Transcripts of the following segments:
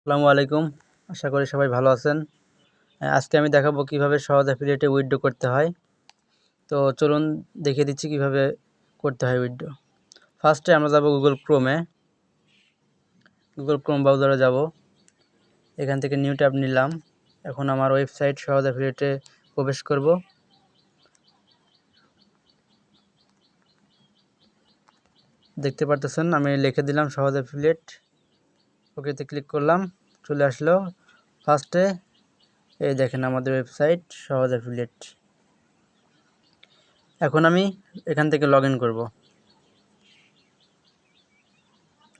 আসসালামু আলাইকুম। আশা করি সবাই ভালো আছেন। আজকে আমি দেখাবো কিভাবে সহজ অ্যাফিলিয়েটে উইথড্র করতে হয়। তো চলুন দেখিয়ে দিচ্ছি কিভাবে করতে হয় উইথড্র। ফার্স্টে আমরা যাব গুগল ক্রোমে। গুগল ক্রোম ব্রাউজারে যাব। এখান থেকে নিউ ট্যাব নিলাম। এখন আমার ওয়েবসাইট সহজ অ্যাফিলিয়েটে প্রবেশ করব। দেখতে পারতেছেন আমি লিখে দিলাম সহজ অ্যাফিলিয়েট। ওকেতে ক্লিক করলাম, চলে আসলো। ফার্স্টে এই দেখেন আমাদের ওয়েবসাইট সহজ অ্যাফিলিয়েট। এখন আমি এখান থেকে লগ ইন করবো।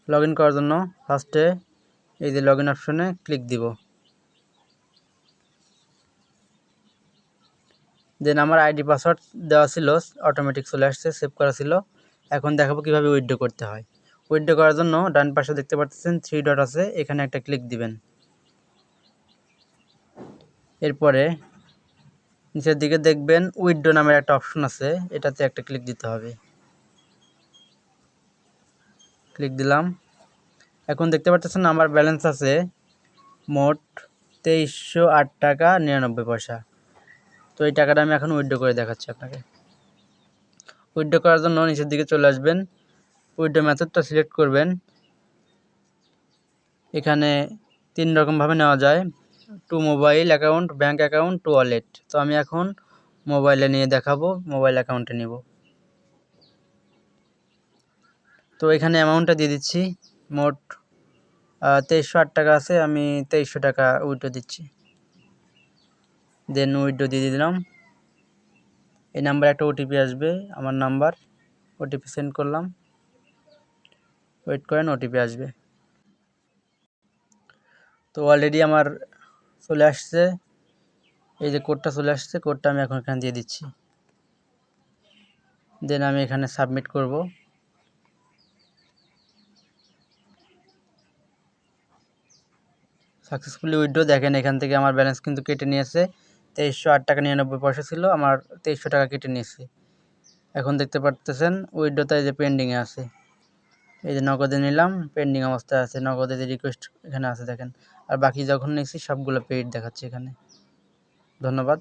লগ ইন করার জন্য ফার্স্টে এই যে লগ ইন অপশনে ক্লিক দিব। দেন আমার আইডি পাসওয়ার্ড দেওয়া ছিল, অটোমেটিক চলে আসছে, সেভ করা ছিল। এখন দেখাবো কিভাবে উইথড্র করতে হয়। উইথড্র করার জন্য ডান পাশে দেখতে পাচ্ছেন 3 ডট আছে, এখানে একটা ক্লিক দিবেন। এরপরে নিচের দিকে দেখবেন উইথড্র নামের একটা অপশন আছে, এটাতে একটা ক্লিক দিতে হবে। ক্লিক দিলাম। এখন দেখতে পাচ্ছেন আমার ব্যালেন্স আছে মোট 2308 টাকা 99 পয়সা। তো এই টাকাটা আমি এখন উইথড্র করে দেখাচ্ছি আপনাকে। উইথড্র করার জন্য নিচের দিকে চলে আসবেন, উইথড্র মেথডটা সিলেক্ট করবেন। এখানে 3 রকমভাবে নেওয়া যায়, to mobile account, bank account, to wallet. তো আমি এখন মোবাইলে নিয়ে দেখাবো, মোবাইল অ্যাকাউন্টে নিব। তো এখানে অ্যামাউন্টটা দিয়ে দিচ্ছি, মোট 2308 টাকা আছে, আমি 2300 টাকা উইথড্র দিচ্ছি। দেন উইথড্র দিয়ে দিলাম। এই নাম্বারে একটা ওটিপি আসবে, আমার নাম্বার, ওটিপি সেন্ড করলাম। ওয়েট করেন, ওটিপি আসবে। তো অলরেডি আমার চলে আসছে, এই যে কোডটা চলে আসছে, কোডটা আমি এখন এখানে দিয়ে দিচ্ছি। দেন আমি এখানে সাবমিট করব। সাকসেসফুলি উইথড্র, দেখেন এখান থেকে আমার ব্যালেন্স কিন্তু কেটে নিয়েছে। 2308 টাকা 99 পয়সা ছিল, আমার 2300 টাকা কেটে নিয়েছে। এখন দেখতে পারতেছেন উইথড্রটা এই যে পেন্ডিংয়ে আছে, এই যে নগদে নিলাম, পেন্ডিং অবস্থায় আছে, নগদে যে রিকোয়েস্ট এখানে আছে দেখেন। আর বাকি যখন নিয়েছি সবগুলো পেইড দেখাচ্ছে এখানে। ধন্যবাদ।